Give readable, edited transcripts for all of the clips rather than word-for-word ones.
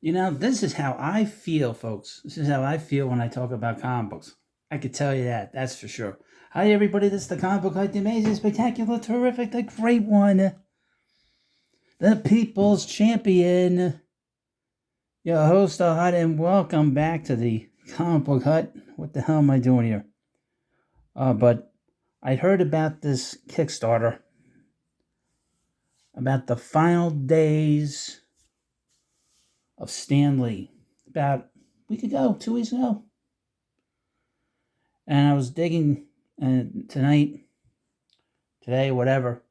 This is how I feel, folks. This is how I feel when I talk about comic books. I could tell you that. That's for sure. Hi, everybody. This is the comic book, like the amazing, spectacular, terrific, the great one, the people's champion, your host, Hut, and welcome back to the comic book hut. What the hell am I doing here? But I heard about this Kickstarter, about the final days of Stan Lee, about a week ago, 2 weeks ago. And I was digging today, whatever,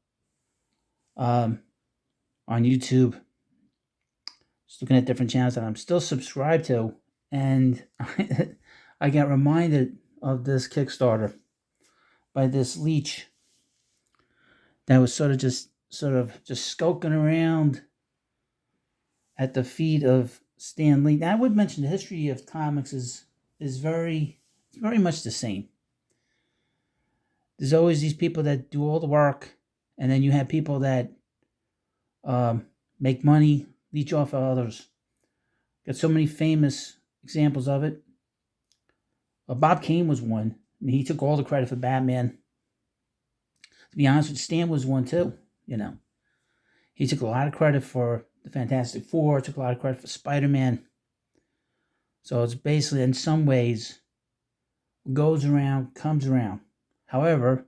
on YouTube, just looking at different channels that I'm still subscribed to, and I got reminded of this Kickstarter by this leech that was sort of just skulking around at the feet of Stan Lee. Now, I would mention the history of comics is very much the same. There's always these people that do all the work, and then you have people that make money, leech off of others. Got so many famous examples of it. Bob Kane was one. I mean, he took all the credit for Batman. To be honest with you, Stan was one too. He took a lot of credit for the Fantastic Four, took a lot of credit for Spider-Man. So it's basically, in some ways, goes around, comes around. However,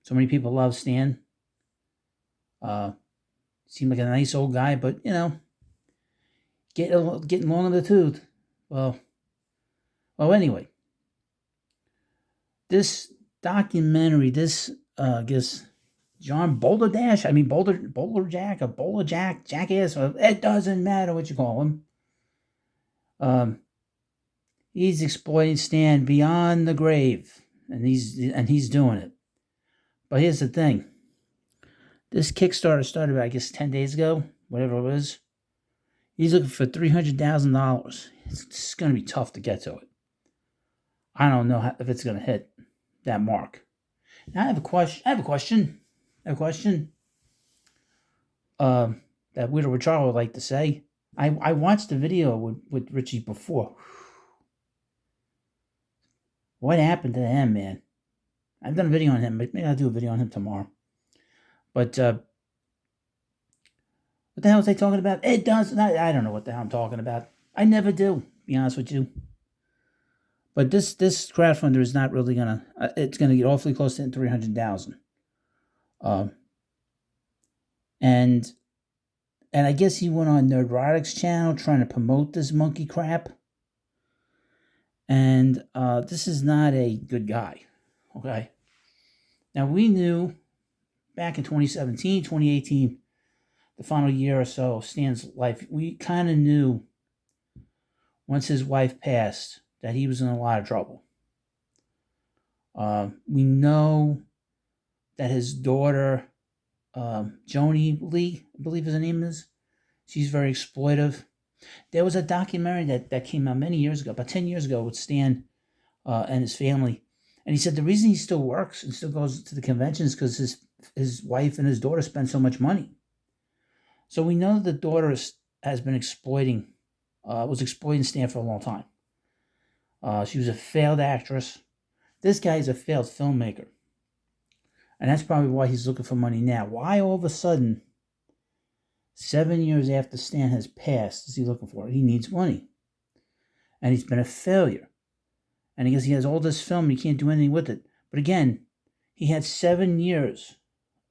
so many people love Stan. Seemed like a nice old guy, but getting long in the tooth. Well. Anyway, this documentary, this I guess John Boulder Jack, Jackass. It doesn't matter what you call him. He's exploiting Stan beyond the grave, and he's doing it. But here's the thing: this Kickstarter started, I guess, 10 days ago, whatever it was. He's looking for $300,000. It's going to be tough to get to it. I don't know if it's going to hit that mark. Now I have a question. That Widow Charlie would like to say. I watched the video with Richie before. What happened to him, man? I've done a video on him, but maybe I'll do a video on him tomorrow. But what the hell was I talking about? It does. I don't know what the hell I'm talking about. I never do, to be honest with you. But this crowdfunder is not really gonna. It's gonna get awfully close to $300,000. And I guess he went on Nerdrotic's channel trying to promote this monkey crap. And this is not a good guy. Okay. Now, we knew back in 2017, 2018, the final year or so of Stan's life, we kind of knew once his wife passed that he was in a lot of trouble. We know that his daughter, Joni Lee, I believe his name is, she's very exploitive. There was a documentary that came out many years ago, about 10 years ago, with Stan and his family. And he said the reason he still works and still goes to the conventions is because his wife and his daughter spend so much money. So we know the daughter has been exploiting Stan for a long time. She was a failed actress. This guy is a failed filmmaker. And that's probably why he's looking for money now. Why all of a sudden, 7 years after Stan has passed, is he looking for it? He needs money. And he's been a failure. And I guess he has all this film, he can't do anything with it. But again, he had 7 years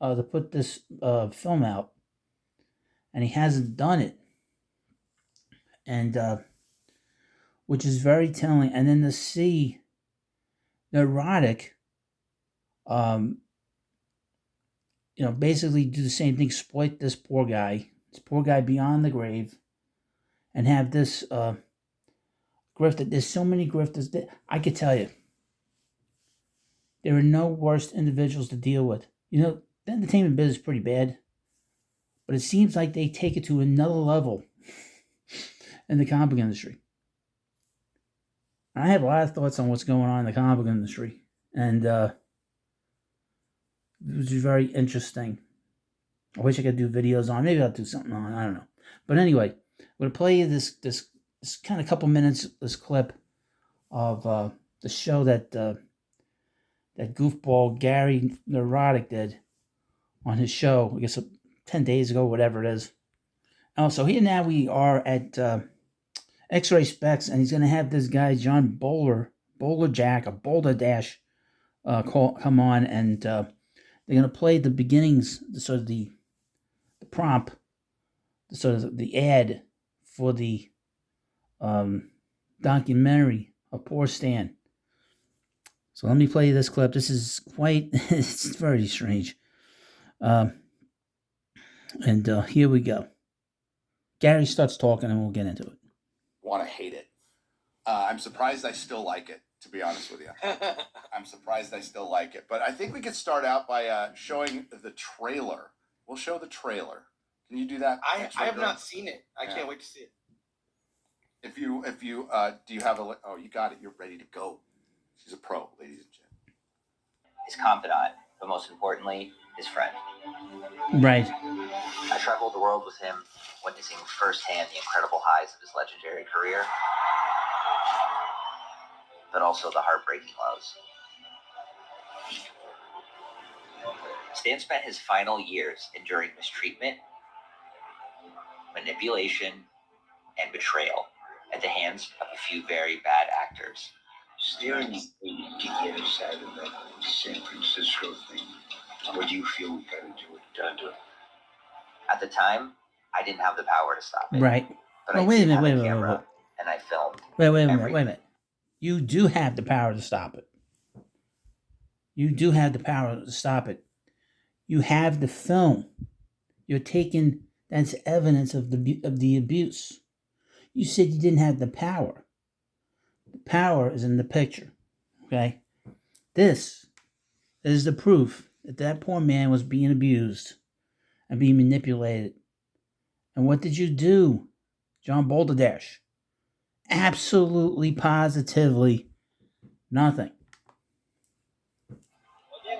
to put this film out. And he hasn't done it. And which is very telling. And then to see Nerdrotic, basically do the same thing, exploit this poor guy beyond the grave, and have this grifter. There's so many grifters that I could tell you. There are no worse individuals to deal with. The entertainment business is pretty bad, but it seems like they take it to another level in the comic book industry. I have a lot of thoughts on what's going on in the comic book industry, and it was very interesting. I wish I could do videos on. Maybe I'll do something on. I don't know. But anyway, going to play you this kind of couple minutes, this clip of the show that that goofball Gary Nerdrotic did on his show, I guess 10 days ago, whatever it is. Oh, so here now we are at X-Ray Specs, and he's going to have this guy, John Boulder Jack, or Boulder Dash, come on, and they're going to play the beginnings, sort of the prompt, sort of the ad for the documentary of Poor Stan. So let me play you this clip. This is quite, it's very strange. And here we go. Gary starts talking and we'll get into it. Want to hate it. I'm surprised I still like it, to be honest with you. I'm surprised I still like it. But I think we could start out by showing the trailer. We'll show the trailer. Can you do that? I have not seen it. I can't wait to see it. If you do you have oh, you got it. You're ready to go. She's a pro, ladies and gentlemen. His confidant, but most importantly, his friend. Right. I traveled the world with him, witnessing firsthand the incredible highs of his legendary career, but also the heartbreaking lows. Stan spent his final years enduring mistreatment, manipulation, and betrayal at the hands of a few very bad actors. Staring to the other side of that San Francisco thing, what do you feel we gotta do it? Gotta do it. At the time, I didn't have the power to stop it. Right. But Well, I wait a did minute, have wait a a minute, camera, and I filmed. Wait a minute. You do have the power to stop it. You do have the power to stop it. You have the film. You're taking, that's evidence of the abuse. You said you didn't have the power. The power is in the picture. Okay? This is the proof that that poor man was being abused and being manipulated. And what did you do, John Balderdash? Absolutely, positively nothing.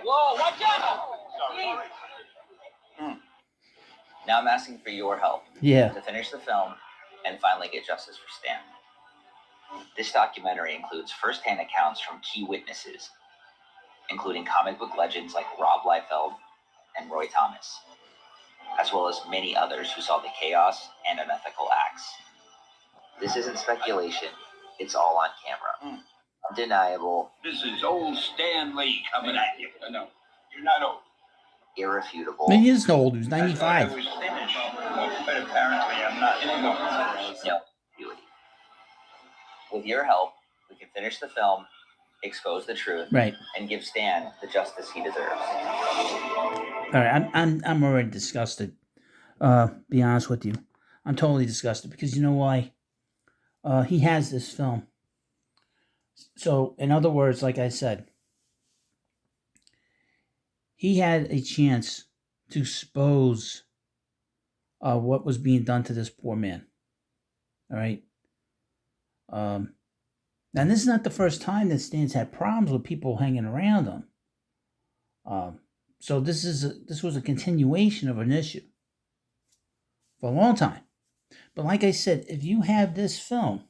Whoa, watch out! Now I'm asking for your help to finish the film and finally get justice for Stan. This documentary includes first-hand accounts from key witnesses, including comic book legends like Rob Liefeld and Roy Thomas, as well as many others who saw the chaos and unethical acts. This isn't speculation, it's all on camera. Undeniable. This is old Stan Lee coming at you. No, you're not old. Irrefutable. I mean, he is old. He's I 95. thought I was finished, but apparently I'm not anymore. No ambiguity. With your help, we can finish the film, expose the truth, Right. and give Stan the justice he deserves. All right. I'm already disgusted. Be honest with you, I'm totally disgusted because you know why? He has this film. So, in other words, like I said, he had a chance to expose what was being done to this poor man. All right. And this is not the first time that Stan's had problems with people hanging around him. So this was a continuation of an issue for a long time. But like I said, if you have this film,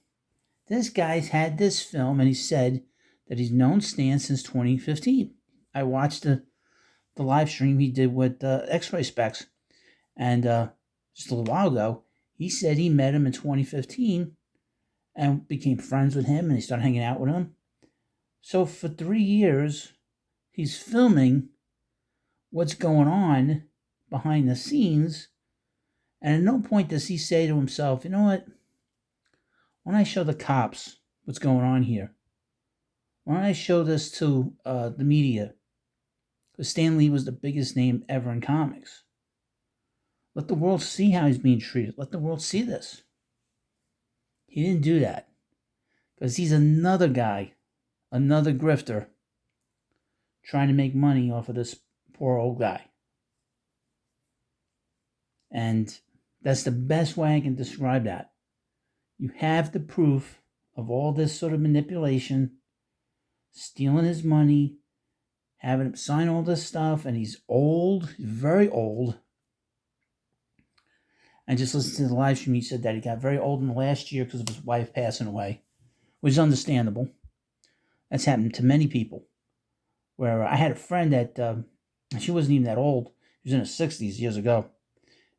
this guy's had this film, and he said that he's known Stan since 2015. I watched the live stream he did with X-Ray Specs, and just a little while ago, he said he met him in 2015 and became friends with him, and he started hanging out with him. So for 3 years, he's filming what's going on behind the scenes, and at no point does he say to himself, you know what, when I show the cops what's going on here, when I show this to the media, because Stan Lee was the biggest name ever in comics, let the world see how he's being treated. Let the world see this. He didn't do that because he's another guy, another grifter, trying to make money off of this poor old guy. And that's the best way I can describe that. You have the proof of all this sort of manipulation, stealing his money, having him sign all this stuff, and he's old, very old. And just listen to the live stream. He said that he got very old in the last year because of his wife passing away, which is understandable. That's happened to many people. Where I had a friend that she wasn't even that old. She was in her 60s years ago.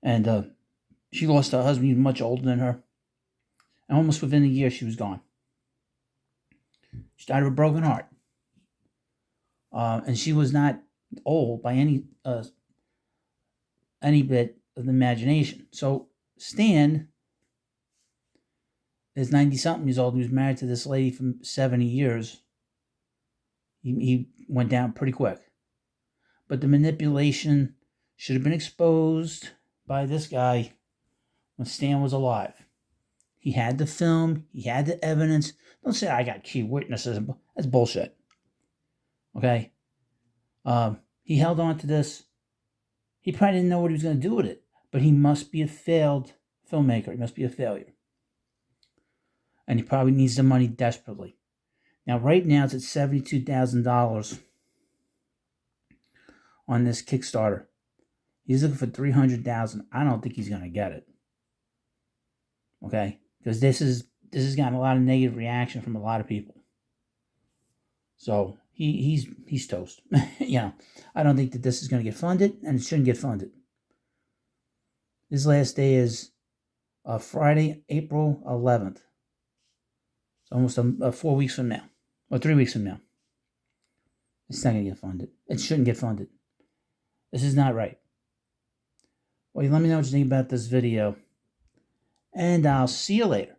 And she lost her husband. He was much older than her. And almost within a year, she was gone. She died of a broken heart. And she was not old by any bit of the imagination. So Stan is 90-something years old. He was married to this lady for 70 years. He went down pretty quick. But the manipulation should have been exposed by this guy when Stan was alive. He had the film. He had the evidence. Don't say, I got key witnesses. That's bullshit. Okay? He held on to this. He probably didn't know what he was going to do with it. But he must be a failed filmmaker. He must be a failure. And he probably needs the money desperately. Now, right now, it's at $72,000 on this Kickstarter. He's looking for $300,000. I don't think he's going to get it. Okay? Because this has gotten a lot of negative reaction from a lot of people. So, he's toast. I don't think that this is going to get funded, and it shouldn't get funded. His last day is Friday, April 11th. It's almost 4 weeks from now. Or 3 weeks from now. It's not going to get funded. It shouldn't get funded. This is not right. Well, let me know what you think about this video. And I'll see you later.